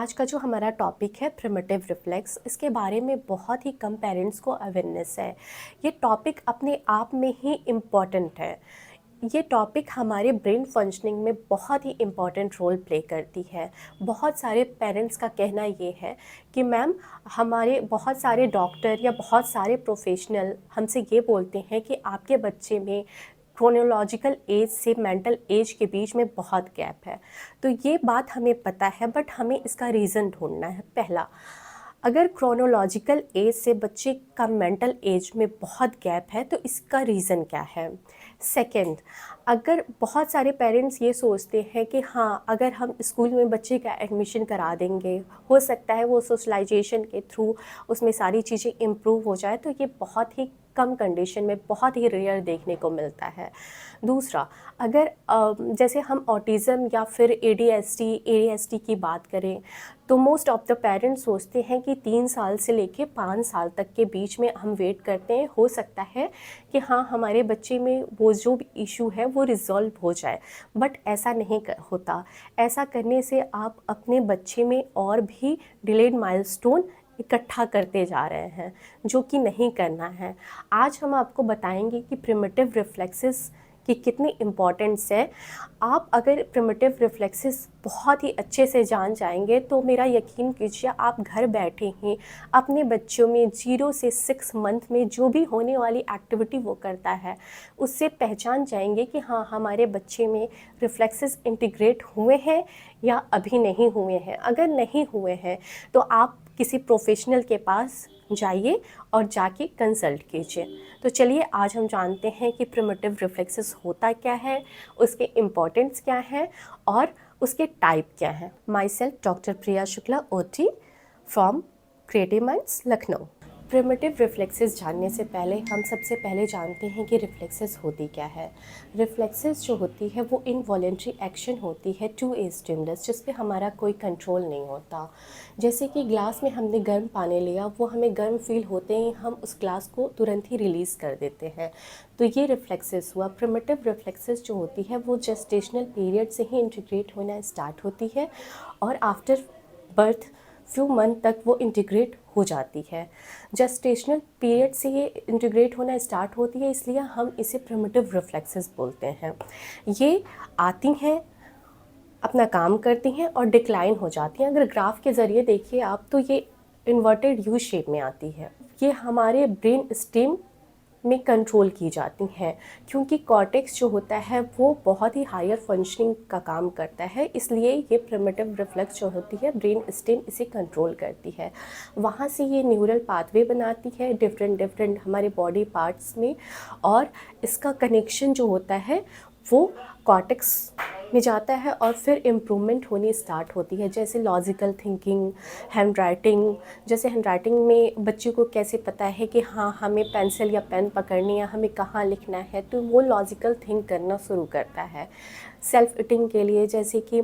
आज का जो हमारा टॉपिक है प्रिमिटिव रिफ्लेक्स, इसके बारे में बहुत ही कम पेरेंट्स को अवेयरनेस है। ये टॉपिक अपने आप में ही इम्पॉर्टेंट है। ये टॉपिक हमारे ब्रेन फंक्शनिंग में बहुत ही इम्पॉर्टेंट रोल प्ले करती है। बहुत सारे पेरेंट्स का कहना ये है कि मैम, हमारे बहुत सारे डॉक्टर या बहुत सारे प्रोफेशनल हमसे ये बोलते हैं कि आपके बच्चे में क्रोनोलॉजिकल एज से मेंटल एज के बीच में बहुत गैप है। तो ये बात हमें पता है, बट हमें इसका रीज़न ढूंढना है। पहला, अगर क्रोनोलॉजिकल एज से बच्चे का मेंटल एज में बहुत गैप है तो इसका रीज़न क्या है। सेकंड, अगर बहुत सारे पेरेंट्स ये सोचते हैं कि हाँ, अगर हम स्कूल में बच्चे का एडमिशन करा देंगे, हो सकता है वो सोशलाइजेशन के थ्रू उसमें सारी चीज़ें इम्प्रूव हो जाए, तो ये बहुत ही कम कंडीशन में, बहुत ही रेयर देखने को मिलता है। दूसरा, अगर जैसे हम ऑटिज़म या फिर ADHD की बात करें तो मोस्ट ऑफ द पेरेंट्स सोचते हैं कि 3 साल से लेके 5 साल तक के बीच में हम वेट करते हैं, हो सकता है कि हाँ, हमारे बच्चे में वो जो भी इशू है वो रिज़ॉल्व हो जाए, बट ऐसा नहीं होता। ऐसा करने से आप अपने बच्चे में और भी डिलेड माइलस्टोन इकट्ठा करते जा रहे हैं, जो कि नहीं करना है। आज हम आपको बताएंगे कि प्रिमिटिव रिफ्लेक्सेस की कितनी इम्पॉर्टेंस है। आप अगर प्रिमिटिव रिफ्लेक्सेस बहुत ही अच्छे से जान जाएंगे तो मेरा यकीन कीजिए, आप घर बैठे ही अपने बच्चों में 0 से 6 मंथ में जो भी होने वाली एक्टिविटी वो करता है, उससे पहचान जाएंगे कि हाँ, हमारे बच्चे में रिफ्लेक्सेस इंटीग्रेट हुए हैं या अभी नहीं हुए हैं। अगर नहीं हुए हैं तो आप किसी प्रोफेशनल के पास जाइए और जाके कंसल्ट कीजिए। तो चलिए, आज हम जानते हैं कि प्रिमिटिव रिफ्लेक्सेस होता क्या है, उसके इम्पोर्टेंस क्या है और उसके टाइप क्या है। My self doctor Priya Shukla, OT from creative minds, Lucknow. Primitive reflexes जानने से पहले हम सबसे पहले जानते हैं कि रिफ्लेक्सेस होती क्या है। रिफ्लेक्सेस जो होती है वो इनवॉलेंट्री एक्शन होती है टू ए स्टिमुलस, जिस पे हमारा कोई कंट्रोल नहीं होता। जैसे कि ग्लास में हमने गर्म पानी लिया, वो हमें गर्म फील होते ही हम उस ग्लास को तुरंत ही रिलीज़ कर देते हैं, तो ये रिफ्लेक्सेस हुआ। प्रिमिटिव रिफ्लेक्सेस जो होती है वो जेस्टेशनल पीरियड से ही इंटीग्रेट होना स्टार्ट होती है और आफ्टर बर्थ फ्यू मंथ तक वो इंटीग्रेट हो जाती है। जेस्टेशनल पीरियड से ये इंटीग्रेट होना स्टार्ट होती है, इसलिए हम इसे प्रिमिटिव रिफ्लेक्सेस बोलते हैं। ये आती हैं, अपना काम करती हैं और डिक्लाइन हो जाती हैं। अगर ग्राफ के ज़रिए देखिए आप, तो ये इन्वर्टेड यू शेप में आती है। ये हमारे ब्रेन स्टेम में कंट्रोल की जाती हैं, क्योंकि कॉर्टेक्स जो होता है वो बहुत ही हायर फंक्शनिंग का काम करता है, इसलिए ये प्रिमिटिव रिफ्लेक्स जो होती है ब्रेन स्टेम इसे कंट्रोल करती है। वहाँ से ये न्यूरल पाथवे बनाती है डिफरेंट हमारे बॉडी पार्ट्स में, और इसका कनेक्शन जो होता है वो कॉर्टेक्स में जाता है और फिर इम्प्रूवमेंट होनी स्टार्ट होती है। जैसे लॉजिकल थिंकिंग, हैंड राइटिंग। जैसे हैंड राइटिंग में बच्चे को कैसे पता है कि हाँ, हमें पेंसिल या पेन पकड़नी है, हमें कहाँ लिखना है, तो वो लॉजिकल थिंक करना शुरू करता है। सेल्फ ईटिंग के लिए, जैसे कि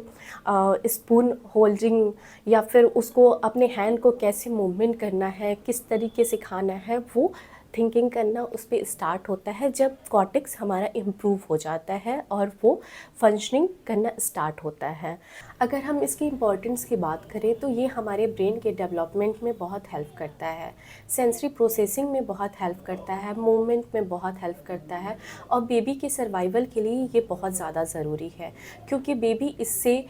स्पून होल्डिंग या फिर उसको अपने हैंड को कैसे मूवमेंट करना है, किस तरीके से खाना है, वो थिंकिंग करना उस पर स्टार्ट होता है जब कॉर्टेक्स हमारा इम्प्रूव हो जाता है और वो फंक्शनिंग करना स्टार्ट होता है। अगर हम इसकी इम्पोर्टेंस की बात करें तो ये हमारे ब्रेन के डेवलपमेंट में बहुत हेल्प करता है, सेंसरी प्रोसेसिंग में बहुत हेल्प करता है, मूवमेंट में बहुत हेल्प करता है, और बेबी के सर्वाइवल के लिए ये बहुत ज़्यादा ज़रूरी है, क्योंकि बेबी इससे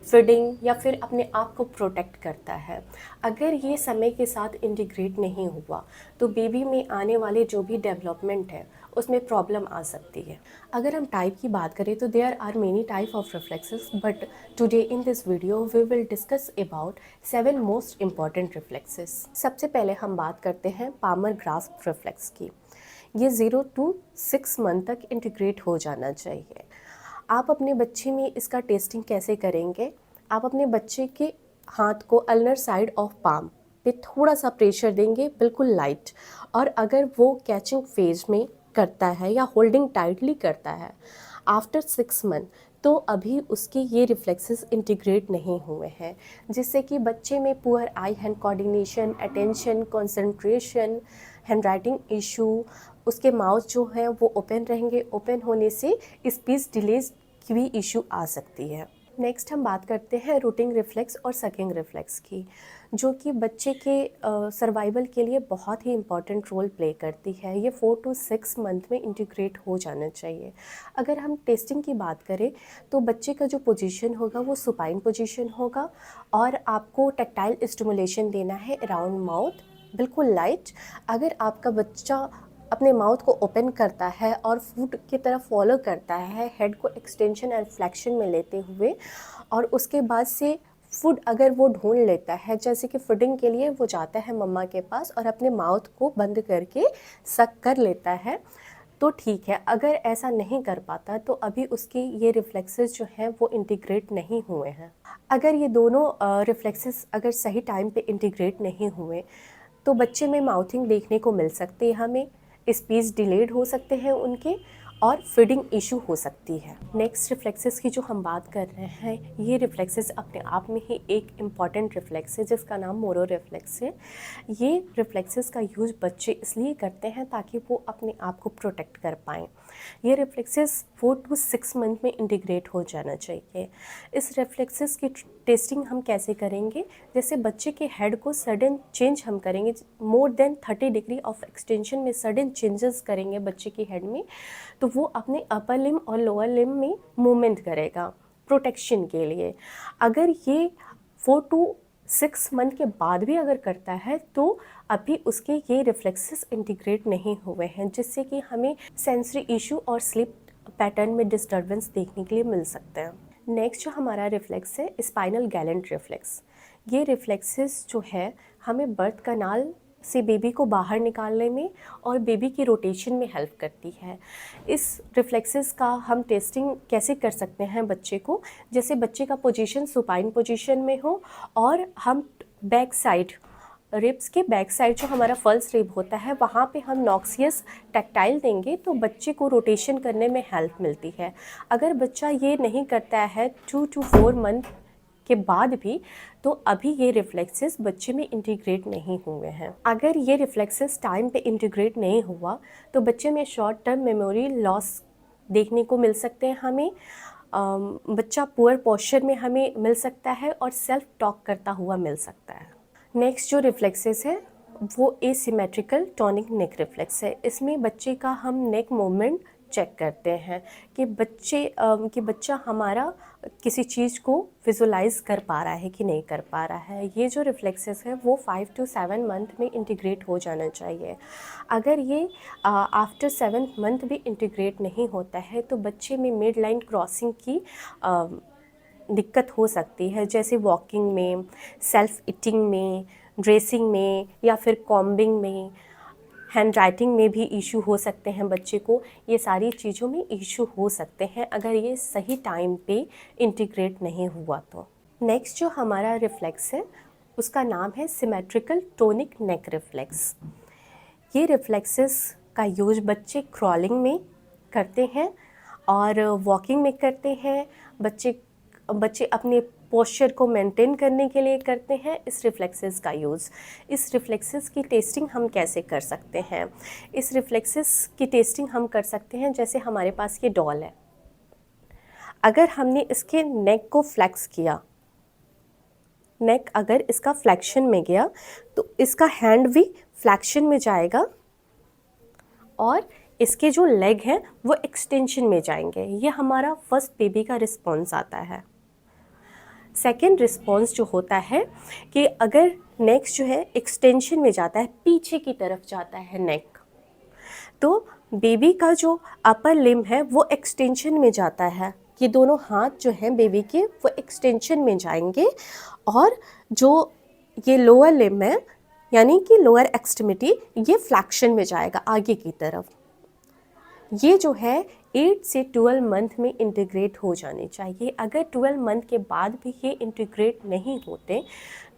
फीडिंग या फिर अपने आप को प्रोटेक्ट करता है। अगर ये समय के साथ इंटीग्रेट नहीं हुआ तो बेबी में आने वाले जो भी डेवलपमेंट है उसमें प्रॉब्लम आ सकती है। अगर हम टाइप की बात करें तो there are many type of reflexes, but today in this video we will discuss about 7 most important reflexes. सबसे पहले हम बात करते हैं पामर ग्रास्प रिफ्लेक्स की। ये 0 to 6 मंथ तक इंटीग्रेट हो जाना चाहिए। आप अपने बच्चे में इसका टेस्टिंग कैसे करेंगे? आप अपने बच्चे के हाथ को अल्नर साइड ऑफ पाम पे थोड़ा सा प्रेशर देंगे, बिल्कुल लाइट, और अगर वो कैचिंग फेज में करता है या होल्डिंग टाइटली करता है आफ्टर 6 मंथ, तो अभी उसके ये रिफ्लेक्सेस इंटीग्रेट नहीं हुए हैं, जिससे कि बच्चे में poor eye hand coordination, attention, concentration, handwriting issue, उसके माउथ जो है वो ओपन रहेंगे, ओपन होने से स्पीच डिलेज की भी इशू आ सकती है। नेक्स्ट हम बात करते हैं रूटिंग रिफ्लेक्स और सकिंग रिफ्लेक्स की, जो कि बच्चे के सर्वाइवल के लिए बहुत ही इम्पॉर्टेंट रोल प्ले करती है। ये 4 to 6 मंथ में इंटीग्रेट हो जाना चाहिए। अगर हम टेस्टिंग की बात करें तो बच्चे का जो पोजीशन होगा वो सुपाइन पोजीशन होगा और आपको टैक्टाइल स्टिमुलेशन देना है अराउंड माउथ, बिल्कुल लाइट। अगर आपका बच्चा अपने माउथ को ओपन करता है और फूड की तरफ फॉलो करता है, हेड को एक्सटेंशन एंड फ्लेक्शन में लेते हुए, और उसके बाद से फूड अगर वो ढूंढ लेता है, जैसे कि फूडिंग के लिए वो जाता है मम्मा के पास और अपने माउथ को बंद करके सक कर लेता है, तो ठीक है। अगर ऐसा नहीं कर पाता तो अभी उसके ये रिफ्लेक्सेस जो हैं वो इंटीग्रेट नहीं हुए हैं। अगर ये दोनों रिफ्लेक्सेस अगर सही टाइम पे इंटीग्रेट नहीं हुए तो बच्चे में माउथिंग देखने को मिल सकती है, हमें स्पीच डिलेड हो सकते हैं उनके, और फीडिंग इशू हो सकती है। नेक्स्ट रिफ्लेक्सेस की जो हम बात कर रहे हैं, ये रिफ्लेक्सेस अपने आप में ही एक इम्पॉर्टेंट रिफ्लेक्स है जिसका नाम मोरो रिफ्लेक्स है। ये रिफ्लेक्सेस का यूज़ बच्चे इसलिए करते हैं ताकि वो अपने आप को प्रोटेक्ट कर पाएँ। ये रिफ्लेक्सेस 4 to 6 मंथ में इंटीग्रेट हो जाना चाहिए। इस रिफ्लेक्सेस की टेस्टिंग हम कैसे करेंगे, जैसे बच्चे के हेड को सडन चेंज हम करेंगे, more than 30 degree of extension में सडन चेंजेस करेंगे बच्चे के हेड में, तो वो अपने अपर लिम और लोअर लिम में मूवमेंट करेगा प्रोटेक्शन के लिए। अगर ये 4 to 6 मंथ के बाद भी अगर करता है तो अभी उसके ये रिफ्लेक्सेस इंटीग्रेट नहीं हुए हैं, जिससे कि हमें सेंसरी इशू और स्लीप पैटर्न में डिस्टर्बेंस देखने के लिए मिल सकते हैं। नेक्स्ट जो हमारा रिफ्लेक्स है स्पाइनल गैलेंट रिफ्लेक्स। ये रिफ्लेक्सेस जो है हमें बर्थ कनाल से बेबी को बाहर निकालने में और बेबी की रोटेशन में हेल्प करती है। इस रिफ्लेक्सेस का हम टेस्टिंग कैसे कर सकते हैं बच्चे को, जैसे बच्चे का पोजीशन सुपाइन पोजीशन में हो और हम बैक साइड रिब्स के बैक साइड जो हमारा फल्स रिब होता है वहाँ पे हम नॉक्सियस टैक्टाइल देंगे तो बच्चे को रोटेशन करने में हेल्प मिलती है। अगर बच्चा ये नहीं करता है 2 to 4 मंथ के बाद भी, तो अभी ये रिफ्लेक्सेस बच्चे में इंटीग्रेट नहीं हुए हैं। अगर ये रिफ्लेक्सेस टाइम पे इंटीग्रेट नहीं हुआ तो बच्चे में शॉर्ट टर्म मेमोरी लॉस देखने को मिल सकते हैं हमें। बच्चा पुअर पोस्चर में हमें मिल सकता है और सेल्फ टॉक करता हुआ मिल सकता है। नेक्स्ट जो रिफ्लेक्सेस है वो एसिमेट्रिकल टॉनिक नेक रिफ्लेक्स है। इसमें बच्चे का हम नेक मूवमेंट चेक करते हैं कि बच्चा हमारा किसी चीज़ को विजुलाइज कर पा रहा है कि नहीं कर पा रहा है। ये जो रिफ्लेक्सेस है वो 5 to 7 मंथ में इंटीग्रेट हो जाना चाहिए। अगर ये आफ्टर 7 मंथ भी इंटीग्रेट नहीं होता है तो बच्चे में मिड लाइन क्रॉसिंग की दिक्कत हो सकती है, जैसे वॉकिंग में, सेल्फ ईटिंग में, ड्रेसिंग में या फिर कॉम्बिंग में, हैंड राइटिंग में भी इशू हो सकते हैं बच्चे को। ये सारी चीज़ों में इशू हो सकते हैं अगर ये सही टाइम पे इंटीग्रेट नहीं हुआ तो। नेक्स्ट जो हमारा रिफ्लेक्स है उसका नाम है सिमेट्रिकल टोनिक नेक रिफ्लेक्स। ये रिफ्लेक्सेस का यूज बच्चे क्रॉलिंग में करते हैं और वॉकिंग में करते हैं। बच्चे अपने पोस्चर को मेंटेन करने के लिए करते हैं इस रिफ्लेक्सेस का यूज़। इस रिफ्लेक्सेस की टेस्टिंग हम कैसे कर सकते हैं? इस रिफ्लेक्सेस की टेस्टिंग हम कर सकते हैं, जैसे हमारे पास ये डॉल है, अगर हमने इसके नेक को फ्लेक्स किया, नेक अगर इसका फ्लेक्शन में गया तो इसका हैंड भी फ्लेक्शन में जाएगा और इसके जो लेग हैं वो एक्सटेंशन में जाएंगे। ये हमारा फर्स्ट बेबी का रिस्पॉन्स आता है। सेकेंड रिस्पॉन्स जो होता है कि अगर नेक जो है एक्सटेंशन में जाता है, पीछे की तरफ जाता है नेक, तो बेबी का जो अपर लिम्ब है वो एक्सटेंशन में जाता है। ये दोनों हाथ जो हैं बेबी के वो एक्सटेंशन में जाएंगे और जो ये लोअर लिम्ब है यानी कि लोअर एक्सट्रीमिटी ये फ्लैक्शन में जाएगा आगे की तरफ। ये जो है 8 से 12 मंथ में इंटीग्रेट हो जाने चाहिए। अगर 12 मंथ के बाद भी ये इंटीग्रेट नहीं होते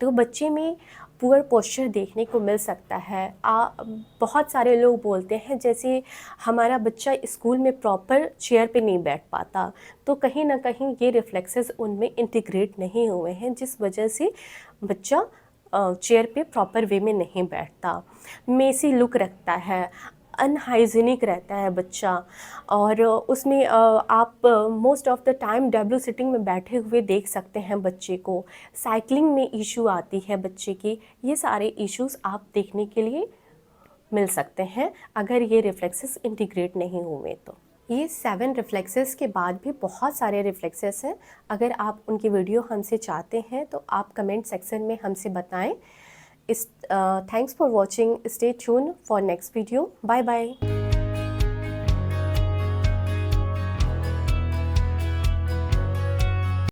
तो बच्चे में पुअर पोस्चर देखने को मिल सकता है। बहुत सारे लोग बोलते हैं जैसे हमारा बच्चा स्कूल में प्रॉपर चेयर पे नहीं बैठ पाता, तो कहीं ना कहीं ये रिफ्लेक्सेस उनमें इंटीग्रेट नहीं हुए हैं, जिस वजह से बच्चा चेयर पे प्रॉपर वे में नहीं बैठता, मेसी लुक रखता है, अनहाइजीनिक रहता है बच्चा, और उसमें आप most of the time W sitting में बैठे हुए देख सकते हैं बच्चे को। साइकिलिंग में इशू आती है बच्चे की। ये सारे इश्यूज़ आप देखने के लिए मिल सकते हैं अगर ये रिफ्लेक्सेस इंटीग्रेट नहीं हुए तो। ये 7 रिफ्लेक्सेस के बाद भी बहुत सारे रिफ्लेक्सेस हैं। अगर आप उनकी वीडियो हमसे चाहते हैं तो आप कमेंट सेक्शन में हमसे बताएं। Thanks for watching, stay tune for next video. Bye bye.